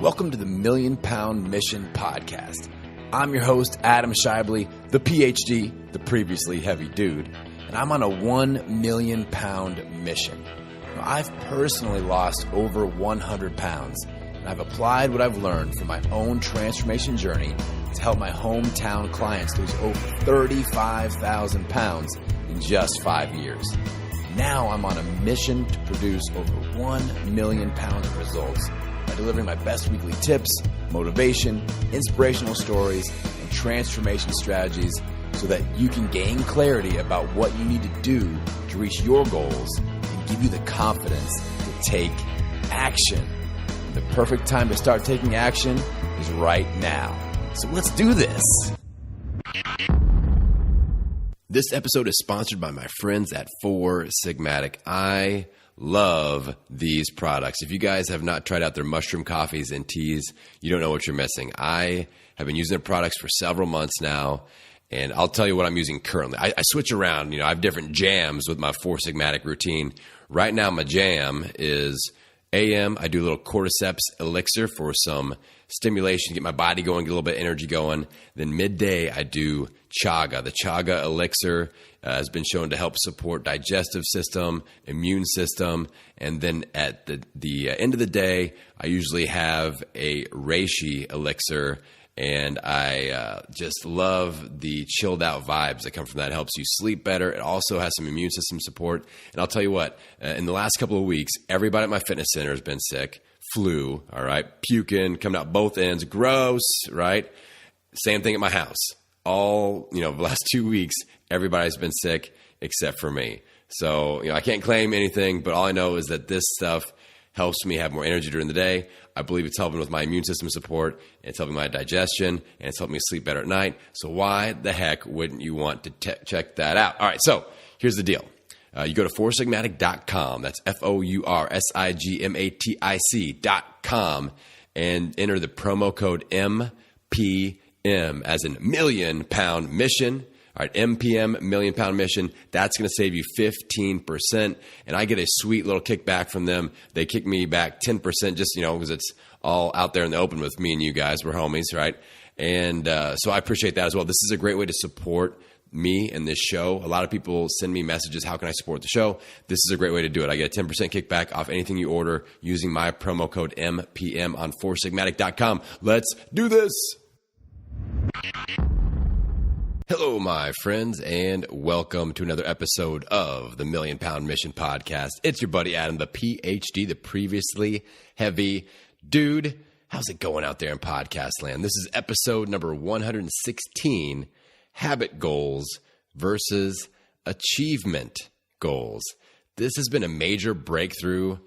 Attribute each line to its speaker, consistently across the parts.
Speaker 1: Welcome to the Million Pound Mission Podcast. I'm your host, Adam Shively, the PhD, the previously heavy dude, and I'm on a 1 million pound mission. Now, I've personally lost over 100 pounds, and I've applied what I've learned from my own transformation journey to help my hometown clients lose over 35,000 pounds in just 5 years. Now I'm on a mission to produce over 1 million pounds of results by delivering my best weekly tips, motivation, inspirational stories, and transformation strategies so that you can gain clarity about what you need to do to reach your goals and give you the confidence to take action. The perfect time to start taking action is right now. So let's do this. This episode is sponsored by my friends at Four Sigmatic. I love these products. If you guys have not tried out their mushroom coffees and teas, you don't know what you're missing. I have been using their products for several months now, and I'll tell you what I'm using currently. I switch around. I have different jams with my Four Sigmatic routine. Right now, my jam is AM. I do a little cordyceps elixir for some stimulation, get my body going, get a little bit of energy going. Then midday, I do chaga. The chaga elixir has been shown to help support digestive system, immune system. And then at the end of the day, I usually have a reishi elixir. And I just love the chilled out vibes that come from that. It helps you sleep better. It also has some immune system support. And I'll tell you what, in the last couple of weeks, everybody at my fitness center has been sick. Flu, all right, puking, coming out both ends, gross, right? Same thing at my house. All, the last 2 weeks, everybody's been sick except for me. So, I can't claim anything, but all I know is that this stuff helps me have more energy during the day. I believe it's helping with my immune system support, it's helping my digestion, and it's helping me sleep better at night. So why the heck wouldn't you want to check that out? All right, so here's the deal. You go to foursigmatic.com. That's foursigmatic.com and enter the promo code MPM as in Million Pound Mission. All right, MPM, Million Pound Mission. That's going to save you 15%. And I get a sweet little kickback from them. They kick me back 10% just, because it's all out there in the open with me and you guys. We're homies, right? And so I appreciate that as well. This is a great way to support me and this show. A lot of people send me messages, how can I support the show? This is a great way to do it. I get a 10% kickback off anything you order using my promo code MPM on foursigmatic.com. Let's do this. Hello, my friends, and welcome to another episode of the Million Pound Mission Podcast. It's your buddy Adam, the PhD, the previously heavy dude. How's it going out there in podcast land? This is episode number 116, Habit Goals versus Achievement Goals. This has been a major breakthrough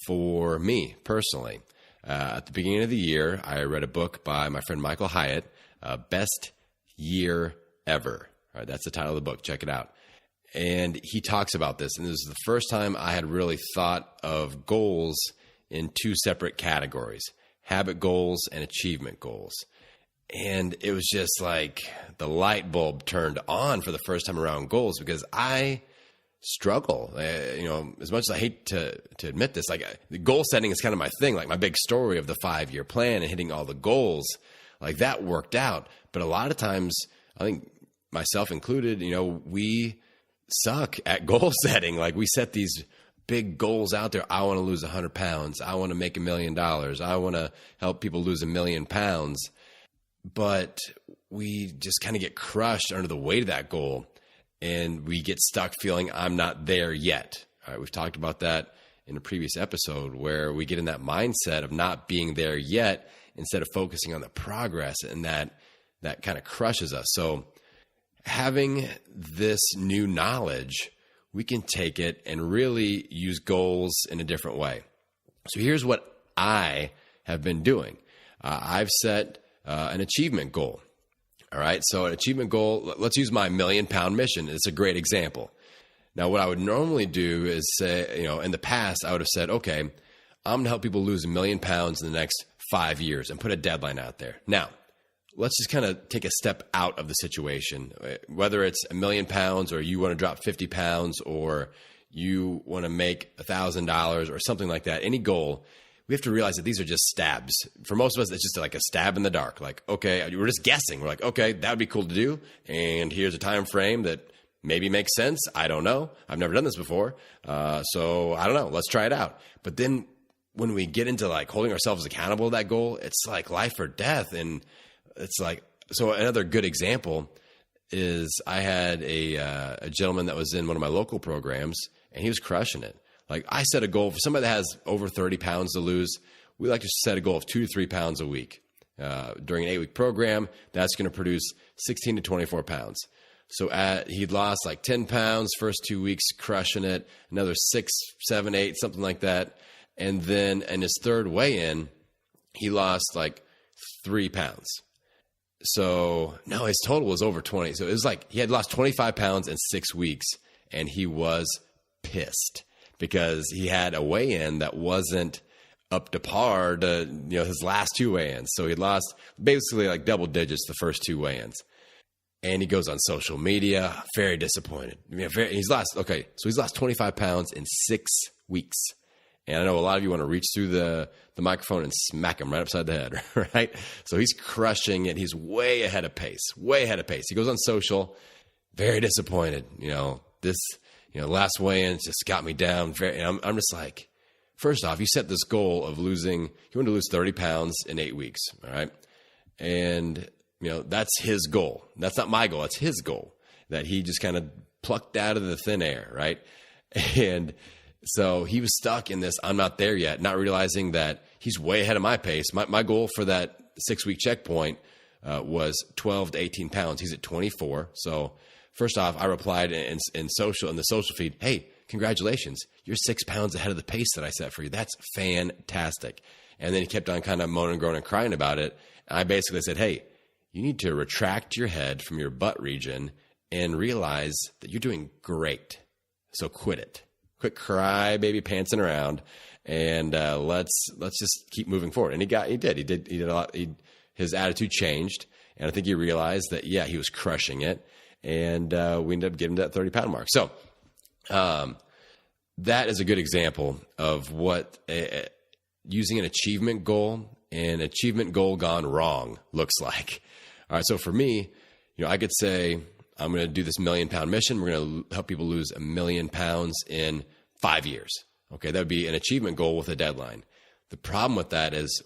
Speaker 1: for me personally. At the beginning of the year, I read a book by my friend Michael Hyatt, Best Year Ever. All right, that's the title of the book. Check it out. And he talks about this. And this is the first time I had really thought of goals in two separate categories, habit goals and achievement goals. And it was just like the light bulb turned on for the first time around goals because I struggle. As much as I hate to admit this, the goal setting is kind of my thing, like my big story of the 5-year plan and hitting all the goals. Like that worked out. But a lot of times, I think myself included, we suck at goal setting. Like we set these big goals out there. I want to lose 100 pounds. I want to make $1 million. I want to help people lose 1 million pounds. But we just kind of get crushed under the weight of that goal. And we get stuck feeling I'm not there yet. All right, we've talked about that in a previous episode where we get in that mindset of not being there yet instead of focusing on the progress, and that kind of crushes us. So having this new knowledge, we can take it and really use goals in a different way. So here's what I have been doing. I've set an achievement goal. All right. So an achievement goal, let's use my 1 million pound mission. It's a great example. Now, what I would normally do is say, in the past, I would have said, okay, I'm going to help people lose 1 million pounds in the next 5 years and put a deadline out there. Now, let's just kind of take a step out of the situation, whether it's 1 million pounds or you want to drop 50 pounds or you want to make $1,000 or something like that. Any goal, we have to realize that these are just stabs. For most of us, it's just like a stab in the dark. Like, okay, we're just guessing. We're like, okay, that would be cool to do. And here's a time frame that maybe makes sense. I don't know. I've never done this before. So I don't know. Let's try it out. But then when we get into like holding ourselves accountable to that goal, it's like life or death. And it's like, so another good example is I had a gentleman that was in one of my local programs, and he was crushing it. Like, I set a goal for somebody that has over 30 pounds to lose. We like to set a goal of 2 to 3 pounds a week. During an 8-week program, that's going to produce 16 to 24 pounds. So he'd lost like 10 pounds first 2 weeks, crushing it, another 6, 7, 8, something like that. And then in his third weigh-in, he lost like 3 pounds. So no, his total was over 20. So it was like he had lost 25 pounds in 6 weeks, and he was pissed because he had a weigh-in that wasn't up to par to, his last 2 weigh-ins. So he lost basically like double digits the first 2 weigh-ins. And he goes on social media, very disappointed. He's lost 25 pounds in 6 weeks. And I know a lot of you want to reach through the microphone and smack him right upside the head, right? So he's crushing it. He's way ahead of pace. He goes on social, very disappointed. Last weigh-in just got me down. I'm just like, first off, you set this goal of you want to lose 30 pounds in 8 weeks, all right? And, that's his goal. That's not my goal. That's his goal that he just kind of plucked out of the thin air, right? And so he was stuck in this, I'm not there yet, not realizing that he's way ahead of my pace. My goal for that 6-week checkpoint was 12 to 18 pounds. He's at 24. So first off, I replied in the social feed, hey, congratulations. You're 6 pounds ahead of the pace that I set for you. That's fantastic. And then he kept on kind of moaning, groaning, and crying about it. And I basically said, hey, you need to retract your head from your butt region and realize that you're doing great. So quit it. Quit cry baby pantsing around, and let's just keep moving forward. And he did a lot. His attitude changed, and I think he realized that he was crushing it, and we ended up getting to that 30-pound mark. So that is a good example of what using an achievement goal gone wrong looks like. All right, so for me, I could say, I'm going to do this 1 million pound mission. We're going to help people lose 1 million pounds in 5 years. Okay, that would be an achievement goal with a deadline. The problem with that is,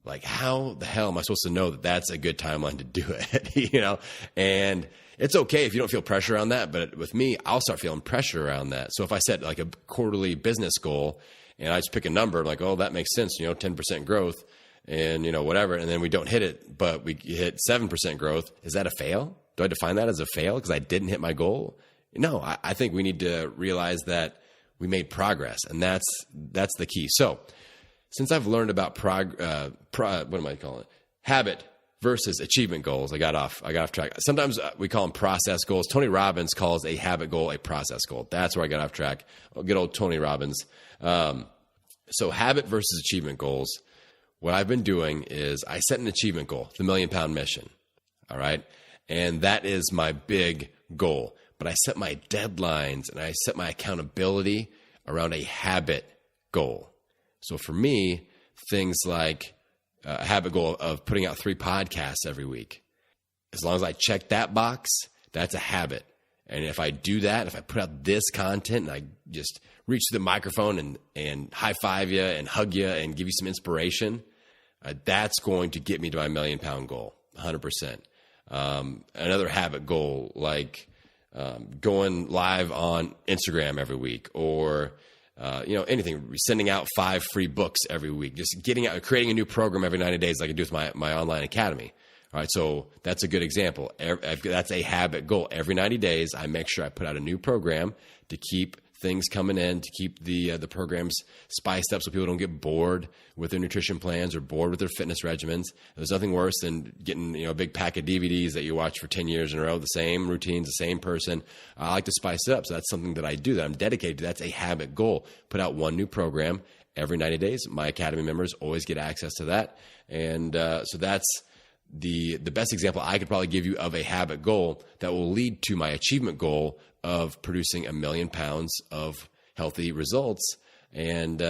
Speaker 1: like, how the hell am I supposed to know that that's a good timeline to do it? And it's okay if you don't feel pressure around that. But with me, I'll start feeling pressure around that. So if I set like a quarterly business goal and I just pick a number, like, oh, that makes sense, 10% growth and, whatever. And then we don't hit it, but we hit 7% growth. Is that a fail? Do I define that as a fail because I didn't hit my goal? No, I think we need to realize that we made progress, and that's the key. So since I've learned about habit versus achievement goals, I got off track. Sometimes we call them process goals. Tony Robbins calls a habit goal a process goal. That's where I got off track. Good old Tony Robbins. So habit versus achievement goals. What I've been doing is I set an achievement goal, the 1 million pound mission. All right. And that is my big goal. But I set my deadlines and I set my accountability around a habit goal. So for me, things like a habit goal of putting out 3 podcasts every week. As long as I check that box, that's a habit. And if I do that, if I put out this content and I just reach to the microphone and high five you and hug you and give you some inspiration, that's going to get me to my 1 million pound goal, 100%. Another habit goal, like going live on Instagram every week, or anything, sending out 5 free books every week, just getting out, creating a new program every 90 days like I do with my online academy. All right, so that's a good example. That's a habit goal. Every 90 days, I make sure I put out a new program to keep things coming in, to keep the programs spiced up so people don't get bored with their nutrition plans or bored with their fitness regimens. There's nothing worse than getting a big pack of DVDs that you watch for 10 years in a row, the same routines, the same person. I like to spice it up, so that's something that I do, that I'm dedicated to. That's a habit goal. Put out one new program every 90 days. My Academy members always get access to that. And so that's the best example I could probably give you of a habit goal that will lead to my achievement goal of producing 1 million pounds of healthy results. And,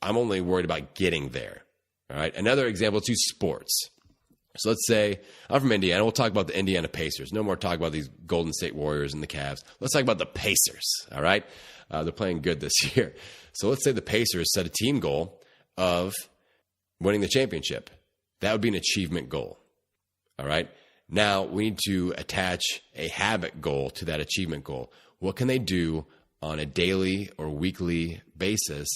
Speaker 1: I'm only worried about getting there. All right. Another example is sports. So let's say I'm from Indiana. We'll talk about the Indiana Pacers. No more talk about these Golden State Warriors and the Cavs. Let's talk about the Pacers. All right. They're playing good this year. So let's say the Pacers set a team goal of winning the championship. That would be an achievement goal. All right. Now we need to attach a habit goal to that achievement goal. What can they do on a daily or weekly basis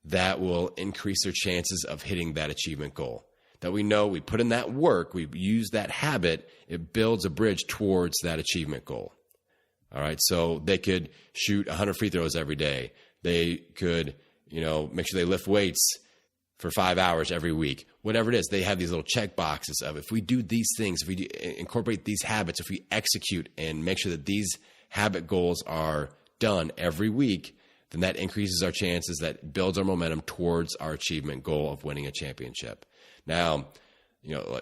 Speaker 1: that will increase their chances of hitting that achievement goal? That we know we put in that work, we use that habit, it builds a bridge towards that achievement goal. All right. So they could shoot 100 free throws every day. They could, make sure they lift weights for 5 hours every week. Whatever it is, they have these little check boxes of if we do these things, if we incorporate these habits, if we execute and make sure that these habit goals are done every week, then that increases our chances, that builds our momentum towards our achievement goal of winning a championship. Now,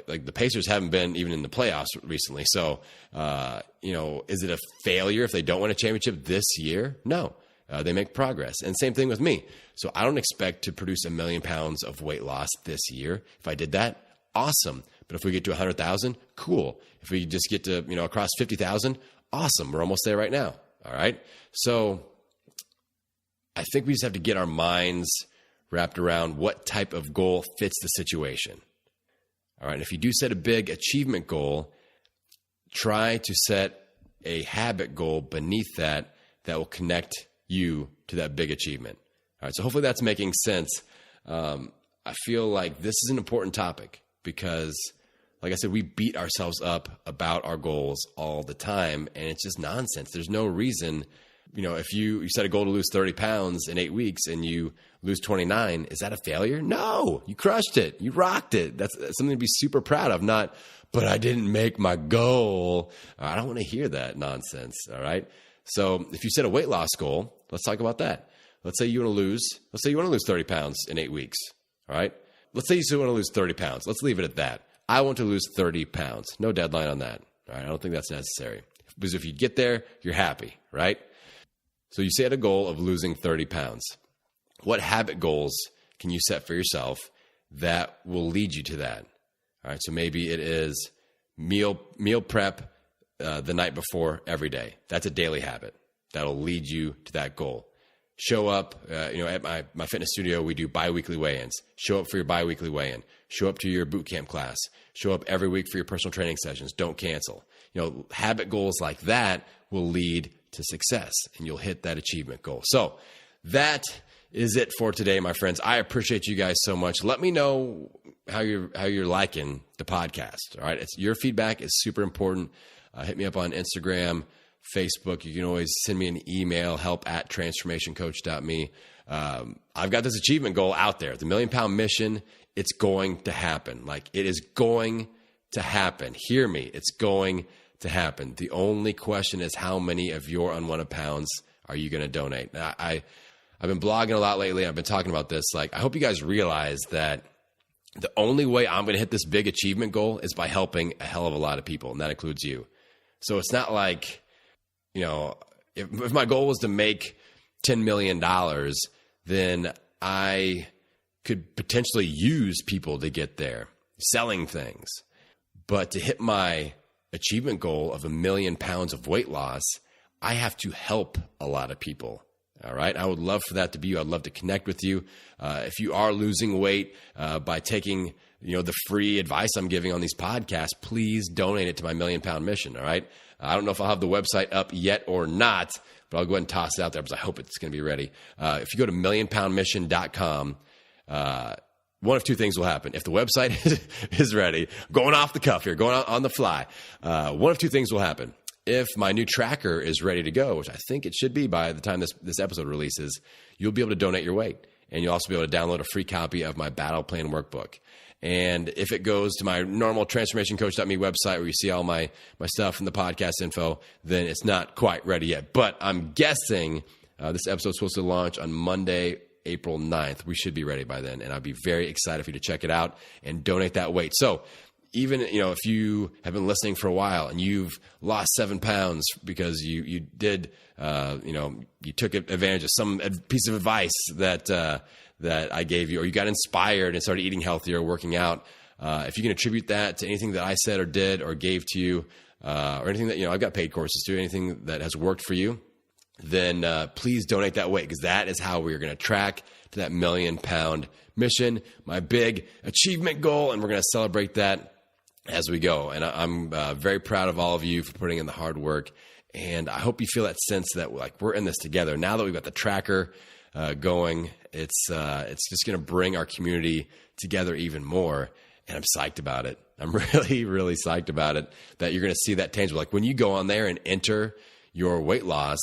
Speaker 1: like the Pacers haven't been even in the playoffs recently. So, is it a failure if they don't win a championship this year? No, they make progress. And same thing with me. So I don't expect to produce 1 million pounds of weight loss this year. If I did that, awesome. But if we get to 100,000, cool. If we just get to, across 50,000, awesome. We're almost there right now. All right. So I think we just have to get our minds wrapped around what type of goal fits the situation. All right. If you do set a big achievement goal, try to set a habit goal beneath that will connect you to that big achievement. All right. So hopefully that's making sense. I feel like this is an important topic because, like I said, we beat ourselves up about our goals all the time, and it's just nonsense. There's no reason. If you set a goal to lose 30 pounds in 8 weeks and you lose 29, is that a failure? No, you crushed it. You rocked it. That's something to be super proud of, not, but I didn't make my goal. I don't want to hear that nonsense. All right. So if you set a weight loss goal, let's talk about that. Let's say you want to lose 30 pounds in 8 weeks. All right. Let's say you still want to lose 30 pounds. Let's leave it at that. I want to lose 30 pounds. No deadline on that. All right. I don't think that's necessary because if you get there, you're happy, right? So you set a goal of losing 30 pounds. What habit goals can you set for yourself that will lead you to that? All right. So maybe it is meal prep the night before every day. That's a daily habit that'll lead you to that goal. Show up, at my fitness studio, we do bi-weekly weigh-ins. Show up for your bi-weekly weigh-in. Show up to your boot camp class. Show up every week for your personal training sessions. Don't cancel. Habit goals like that will lead to success and you'll hit that achievement goal. So that is it for today, my friends. I appreciate you guys so much. Let me know how you're liking the podcast. All right. Your feedback is super important. Hit me up on Instagram, Facebook. You can always send me an email, help@transformationcoach.me. I've got this achievement goal out there, the 1 Million Pound Mission. It's going to happen. Like it is going to happen. Hear me. It's going to happen. The only question is how many of your unwanted pounds are you going to donate? Now, I've been blogging a lot lately. I've been talking about this. Like, I hope you guys realize that the only way I'm going to hit this big achievement goal is by helping a hell of a lot of people, and that includes you. So it's not like, if my goal was to make $10 million, then I could potentially use people to get there, selling things. But to hit my achievement goal of 1 million pounds of weight loss, I have to help a lot of people. All right. I would love for that to be you. I'd love to connect with you. If you are losing weight by taking, the free advice I'm giving on these podcasts, please donate it to my 1 Million Pound Mission. All right. I don't know if I'll have the website up yet or not, but I'll go ahead and toss it out there because I hope it's going to be ready. If you go to millionpoundmission.com, one of two things will happen. If the website is ready, going off the cuff here, going on the fly, one of two things will happen. If my new tracker is ready to go, which I think it should be by the time this episode releases, you'll be able to donate your weight. And you'll also be able to download a free copy of my battle plan workbook. And if it goes to my normal transformationcoach.me website where you see all my stuff and the podcast info, then it's not quite ready yet. But I'm guessing this episode's supposed to launch on Monday, April 9th. We should be ready by then. And I'll be very excited for you to check it out and donate that weight. So even, if you have been listening for a while and you've lost 7 pounds because you did, you took advantage of some piece of advice that that I gave you, or you got inspired and started eating healthier, working out, if you can attribute that to anything that I said or did or gave to you, or anything that, I've got paid courses too, anything that has worked for you, then please donate that way, because that is how we are going to track to that 1 million pound mission, my big achievement goal, and we're going to celebrate that as we go. And I'm very proud of all of you for putting in the hard work, and I hope you feel that sense that we're in this together. Now that we've got the tracker going, it's just going to bring our community together even more. And I'm psyched about it. I'm really, really psyched about it, that you're going to see that tangible. Like when you go on there and enter your weight loss,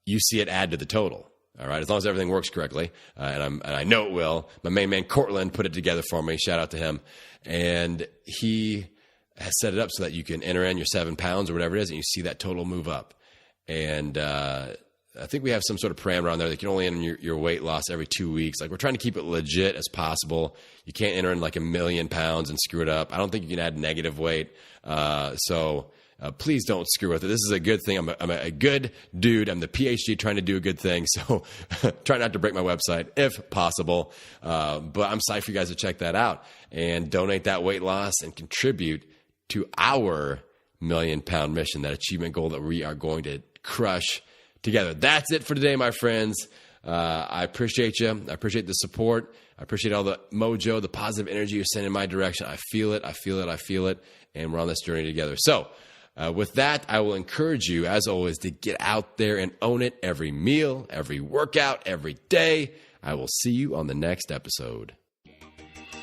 Speaker 1: you see it add to the total. All right. As long as everything works correctly. And I know it will. My main man, Cortland, put it together for me. Shout out to him. And he has set it up so that you can enter in your 7 pounds or whatever it is, and you see that total move up. And, I think we have some sort of parameter on there that you can only enter your weight loss every 2 weeks. Like, we're trying to keep it legit as possible. You can't enter in like 1 million pounds and screw it up. I don't think you can add negative weight. So please don't screw with it. This is a good thing. I'm a good dude. I'm the PhD trying to do a good thing. So try not to break my website if possible. But I'm psyched for you guys to check that out and donate that weight loss and contribute to our 1 million pound mission, that achievement goal that we are going to crush together. That's it for today, my friends. I appreciate you. I appreciate the support. I appreciate all the mojo, the positive energy you're sending in my direction. I feel it. I feel it. I feel it. And we're on this journey together. So with that, I will encourage you, as always, to get out there and own it every meal, every workout, every day. I will see you on the next episode.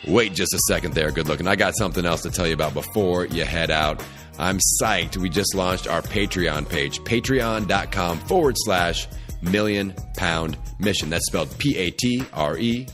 Speaker 1: Wait just a second there, good looking. I got something else to tell you about before you head out. I'm psyched. We just launched our Patreon page, patreon.com/1 million pound mission. That's spelled Patreon,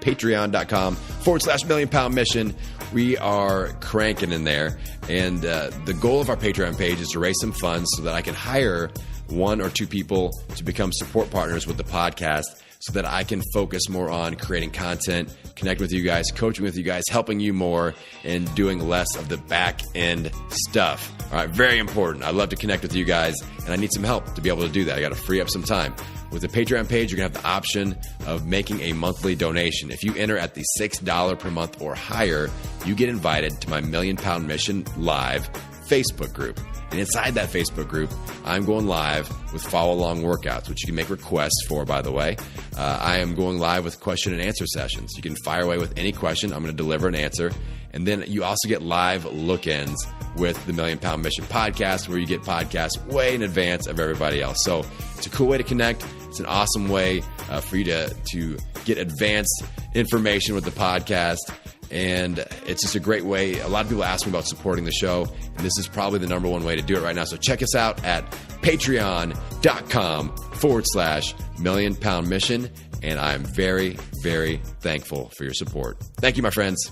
Speaker 1: patreon.com/1 million pound mission. We are cranking in there. And the goal of our Patreon page is to raise some funds so that I can hire 1 or 2 people to become support partners with the podcast, so that I can focus more on creating content, connect with you guys, coaching with you guys, helping you more, and doing less of the back end stuff. All right, very important. I'd love to connect with you guys, and I need some help to be able to do that. I got to free up some time. With the Patreon page, you're going to have the option of making a monthly donation. If you enter at the $6 per month or higher, you get invited to my 1 million pound mission live Facebook group. And inside that Facebook group, I'm going live with follow-along workouts, which you can make requests for, by the way. I am going live with question and answer sessions. You can fire away with any question. I'm going to deliver an answer. And then you also get live look-ins with the 1 Million Pound Mission podcast, where you get podcasts way in advance of everybody else. So it's a cool way to connect. It's an awesome way for you to get advanced information with the podcast. And it's just a great way. A lot of people ask me about supporting the show, and this is probably the #1 way to do it right now. So check us out at patreon.com/1 million pound mission. And I'm very, very thankful for your support. Thank you, my friends.